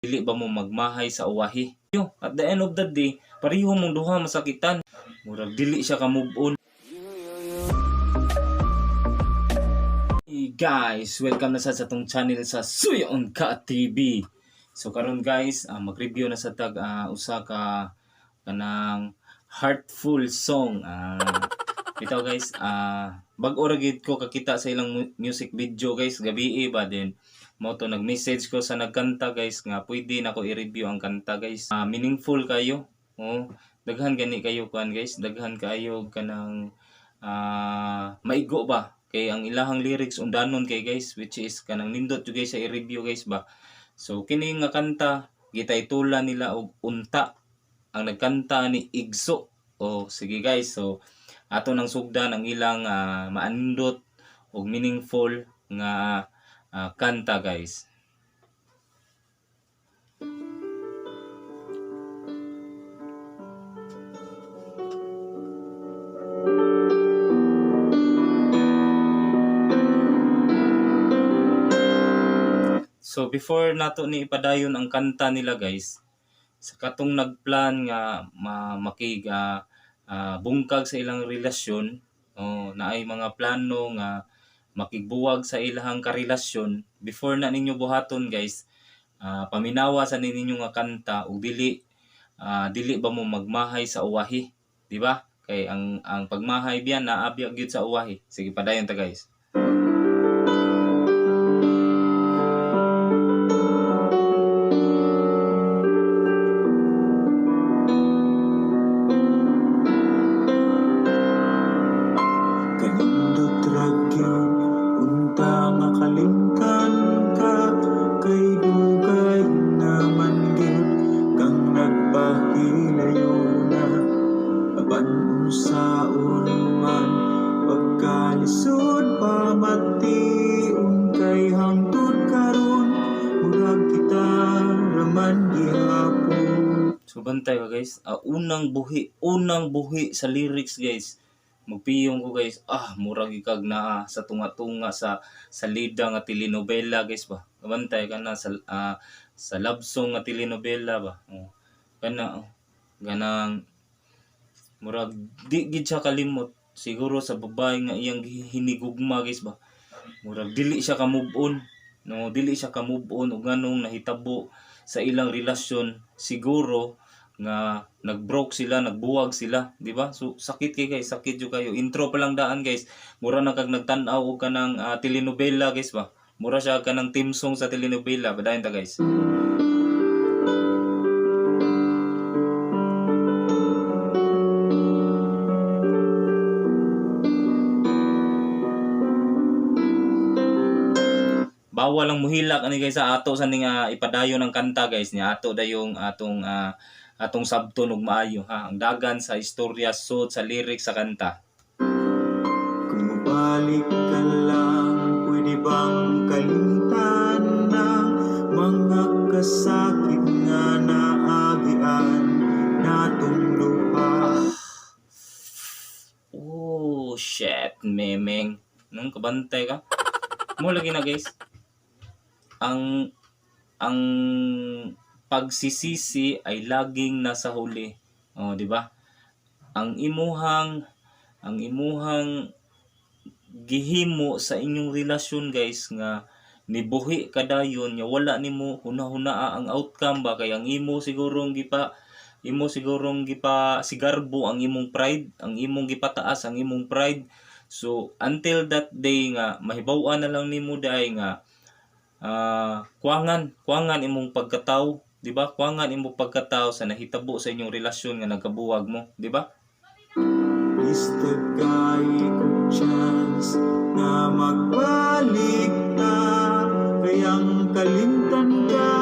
dili ba mo magmahay sa uwahi. Yo, at the end of the day, pareho mong duha masakitan. Murag dili siya ka move on. Hey guys, welcome na sa atong channel sa Suyon Ka TV. So karon guys, mag-review na sa tag usa ka kanang heartful song. Bitaw guys, bag-o ra gid ko kakita sa ilang music video guys, gabi ba din. Mo to nag-message ko sa nagkanta guys nga pwede nako i-review ang kanta guys. Meaningful kayo. Oh, daghan gani kayo kuan guys, daghan kayo kanang maigo ba kay ang ilahang lyrics undanon kay guys, which is kanang nindot jud guys sa i-review guys ba. So kini nga kanta gitaytulan nila og unta, ang nagkanta ni Igso. Oh sige guys, so ato nang sugdan ang ilang maanindot og meaningful nga kanta guys. So before nato ni ipadayon ang kanta nila guys, sa katong nagplan nga bungkag sa ilang relasyon, naay mga plano nga makigbuwag sa ilahang karelasyon, before na ninyo buhaton guys, paminawa sa ninyo nga kanta ug dili ba mo magmahay sa uwahi, di ba? Kay ang pagmahay biyan naabya gyud sa uwahi. Sige padayon ta guys. Saon man pagkalisod pamatiun kay hangtod karon murag kita raman gihapon. So bantay ba guys, unang buhi sa lyrics guys, magpiyong ko guys, murag ikag na sa tunga-tunga sa salida nga telenovela guys ba. Bantay ka na sa love song nga telenovela ba. Ganang murag di gid siya kalimot siguro sa babae nga iyang hinigugma guys ba. Murag dili siya ka move on, dili siya ka move on ug nganong nahitabo sa ilang relasyon, siguro nga nagbroke sila, nagbuwag sila, di ba? So sakit kay guys, sakit jud kayo. Intro pa lang daan guys, mura na kag nagtan-aw og kanang telenovela guys ba. Mura siya kanang theme song sa telenovela. Padayon ta guys. Bawal lang muhilak ani guys sa ato sa ning ipadayon ng kanta guys niya. Ato dayong atong sabton ug maayo ha. Ang dagan sa istorya sud sa lyrics sa kanta. Kung mabalik ka lang, pwede bang kalimtan ng mga kasakit nga naagian natong lupa. Oh shit, memeng. Nung kabantay ka. Mo lagi na guys. Ang pagsisisi ay laging nasa huli. Oh, di ba? Ang imuhang gihimo sa inyong relasyon guys nga nibuhi kadayon nya wala nimo hunahunaa ang outcome ba kay ang imo sigurong gipa sigarbo ang imong pride, ang imong gipataas ang imong pride. So until that day nga mahibaw-an na lang nimo day nga kuwangan imong pagkatao, di ba? Kuwangan imong pagkatao sa nahitabo sa inyong relasyon nga nagkabuwag mo, di ba? Istagay kong chance na magbalik na kayang kalimtan ka.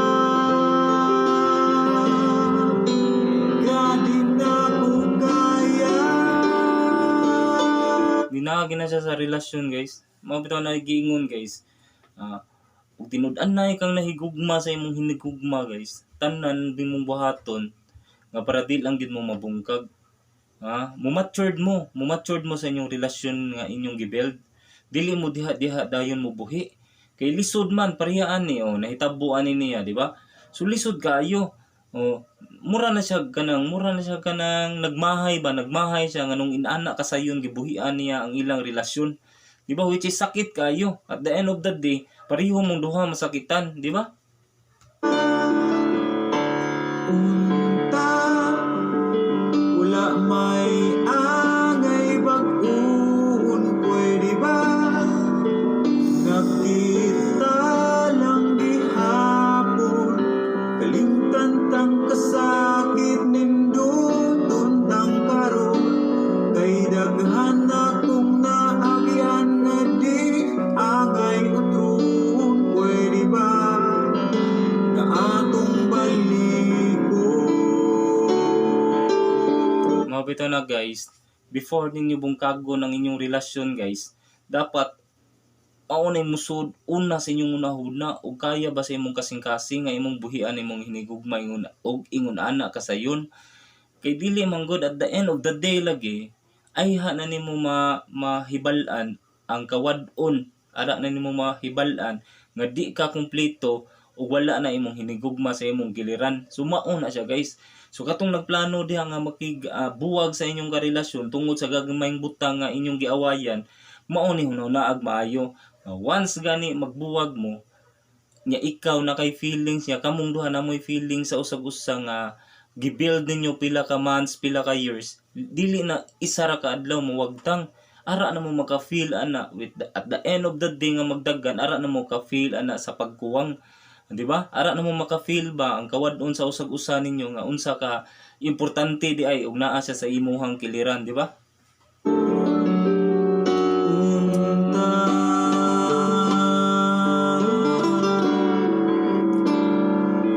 Gadi na ko kaya. Dinagi na siya sa relasyon guys. Mabitaw na giingon guys. Ug tinud-anay kang nahigugma sa imong hinigugma guys, tanan din mong buhaton nga para di lang gid mo mabungkag. Mumatured mo sa inyong relasyon nga inyong gibuild. Dili mo diha dayon mo buhi. Kay lisod man parehaan ni nahitabo ani niya, di ba? So lisod kaayo. O mura na siya kanang nagmahay siya nganong inana kasayon gibuhian niya ang ilang relasyon. Di ba? Which is sakit kayo. At the end of the day, pareho mong duha masakitan, di ba? Unta, wala may angay bag-uon, pwede ba? Nakita lang gihapon, kalimtan tang kasakit nindutun tang karon, kay daghan akong naagyan nga di angay utron, pwede ba? Na atong baliko. Mabito na guys, before ninyo bungkago ng inyong relasyon guys, dapat maunay musod una sa inyong unahuna o kaya ba sa imong kasing-kasing nga imong buhian imong hinigugma ingon ana kasayon. Kay dili man good at the end of the day lagi ay na nimo mahibal-an ang kawad-on, ara na nimo mahibal-an nga di ka kumpleto o wala na imong hinigugma sa imong giliran. So mao na siya guys. So katong nagplano diha nga buwag sa inyong karelasyon tungod sa gagmayng butang nga inyong giawayan, mao ni hunaw-naag maayo. Once gani magbuwag mo, nya ikaw na kay feelings nya kamong duha na mo'y feelings sa usag-usa nga gibuild ninyo pila ka months, pila ka years, dili na isa ra ka adlaw mo wagtang ara na mo maka-feel ana at the end of the day nga magdaggan ara na mo ka-feel ana sa pagkuwang. Di ba? Ara na mo maka-feel ba ang kawad-on sa usag-usa ninyo nga unsa ka importante di ay ug naa siya sa imuhang kiliran, di ba? Unta,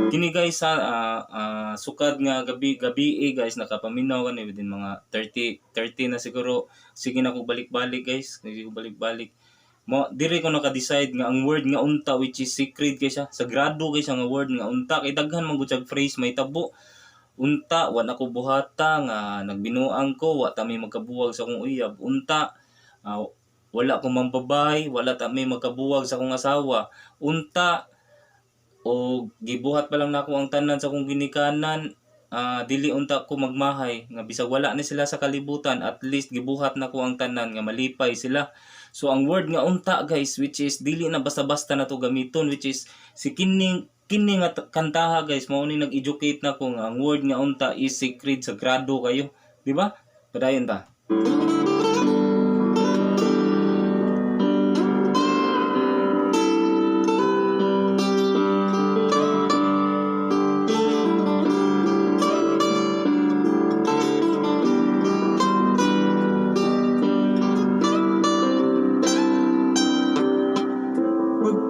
Kini guys sukad nga gabi guys nakapaminaw kani within mga 30 na siguro. Sige na ko balik-balik guys, sige ko balik-balik. Mo diri ko naka-decide nga ang word nga unta which is secret kay siya. Sagrado kay siya nga word nga unta kay daghan man gud siya phrase may tabo. Unta wa na ko buhata nga nagbinuang ko wa ta may magkabuwag sa akong uyab. Unta wala ko mambabay, wala ta may magkabuwag sa akong asawa. Unta o gibuhat pa lang nako ang tanan sa akong ginikanan, dili unta ko magmahay nga bisag wala na sila sa kalibutan, at least gibuhat nako ang tanan nga malipay sila. So ang word nga unta guys, which is dili na basta-basta na to gamiton, which is si kini nga kantaha guys, mao ni nag-educate nako nga ang word nga unta is sacred, sagrado kayo, di ba? Padayon ta.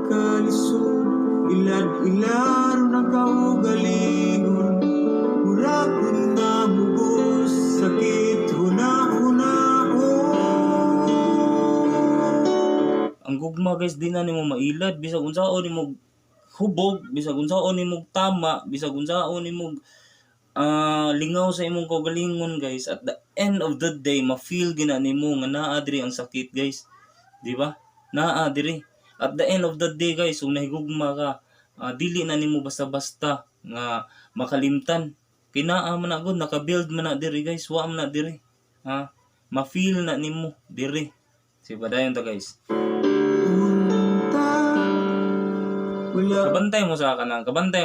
pagkalisod, ilad-ilaro na kaugalingon, murag na mubos, sakit huna-hunaon. Ang gugma guys, di na nimo mailad bisag unsaon nimo hubog, bisag unsaon nimo tama, bisag unsaon nimo lingaw sa imong kaugalingon guys. At the end of the day, ma-feel gina nimo nga naa diri ang sakit guys, di ba? Naa diri. At the end of the day guys, kung nahigugma ka, dili na nimo basta-basta nga makalimtan. Kinaa man na gud, naka-build man na diri guys, wa man na diri. Ma-feel na nimo diri. Si padayon ta guys. Unta, wala Kabantay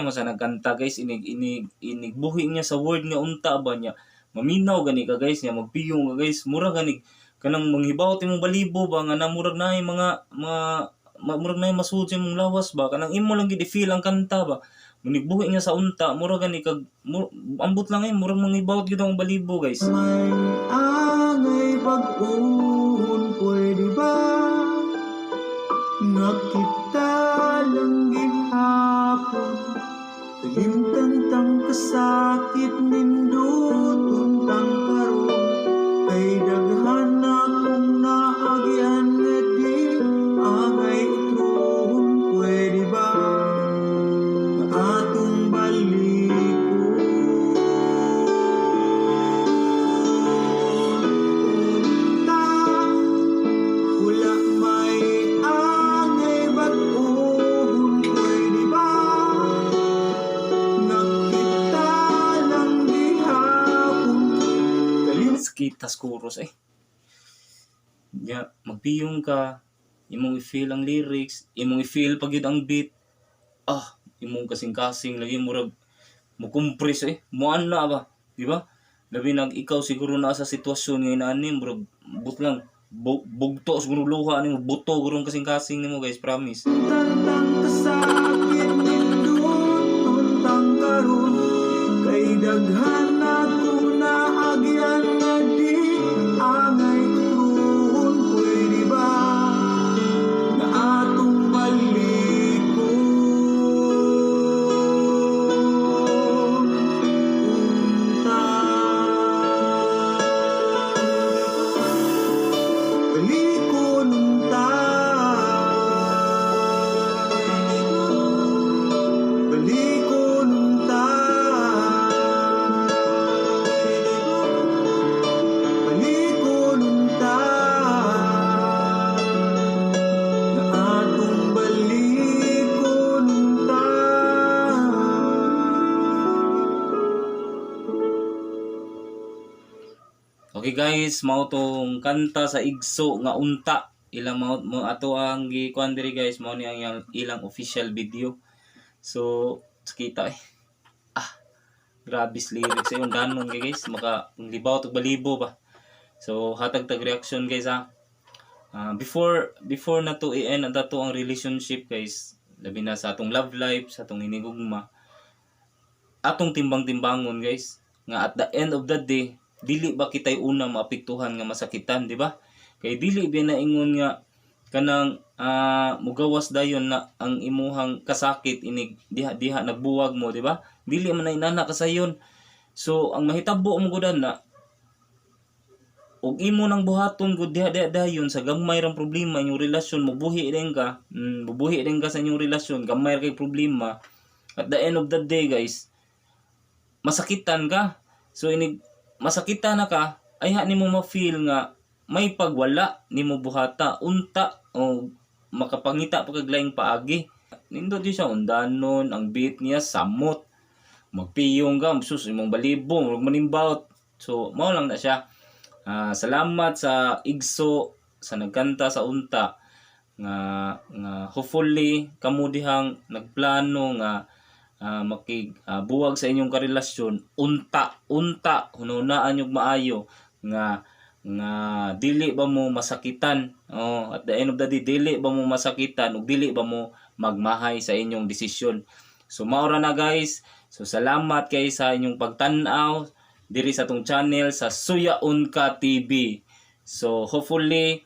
mo sa nagkanta guys, inig buhi niya sa word nga unta ba niya. Maminaw gani ka guys, niya magpiyong ka guys, mura gani kanang manghibawot imong balibo ba nga namurag na mga murag na masud sa imong lawas ba, kanang imo lang gid feel ang kanta ba. Manigbuhi niya sa unta, mura gani kag ambot lang murag manghibawot gid ang balibo guys. may angay pag-uon, pwede ba? Nakita lang gihapon, kalimtan tang kasakit nindutun tang karon, kay daghan akong naagyan nga di angay utron, pwede ba? Nga atong balikon. Unta, wala may angay bag-uon, pwede ba? beat tas chorus nya magpiyong ka, imong i-feel ang lyrics, imong i-feel pag yun ang beat, imong kasing-kasing lagi murag mo compress moana ba, di ba? Labi nag ikaw siguro na sa sitwasyon nga inani murag but lang bugto siguro luha nimo, buto gurong kasing-kasing nimo guys, promise. Tantang kasakit nindot tuntang karon kay daghan ako na agyan nga di angay tutruhon pwede ba na atong balikon unta balikon unta balikon unta balikon unta na atong balikon unta. Okay guys, mao tong kanta sa Igso nga Unta. Ilang mo ato ang gikuan diri guys, mao ni ang ilang official video. So, kita grabe lyrics yung danon guys, maka libaw tug balibo ba. So, hatag tag reaction guys before na to i-end ang dato ang relationship guys, labi na sa atong love life, sa atong hinigugma, atong timbang-timbangon guys, nga at the end of the day dili ba kitay una maapektuhan nga masakitan, di ba? Kay dili ba na ingon nga kanang mugawas dayon na ang imuhang kasakit inig diha nagbuwag mo, di ba? Dili man na inana ka sayon. So ang mahitabo mo gud na og imo nang buhaton gud diha dayon sa gamay rang problema inyong relasyon, mubuhi din ka sa inyong relasyon, gamay ra kay problema. At the end of the day guys, masakitan ka. So inig masakitan na ka, ay nimo ma-feel nga may pagwala nimo buhata unta o makapangita pa kag laing paagi. Nindot di siya undanon, ang beat niya samot, magpiyong ka, sus imong balibong, ug manimbawt. So mao lang na siya. Salamat sa Igso sa nagkanta sa Unta nga hopefully kamo dihang nagplano nga buwag sa inyong karelasyon, unta hununaan yung maayo nga dili ba mo masakitan, at the end of the day dili ba mo masakitan ug dili ba mo magmahay sa inyong desisyon. So maura na guys, so salamat kay sa inyong pagtan-aw diri sa tong channel sa Suyaon Ka TV. So hopefully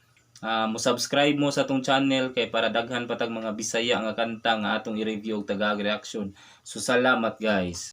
mo subscribe mo sa tong channel kay para daghan patag mga Bisaya nga kanta nga atong i-review og tagag reaction. So salamat guys.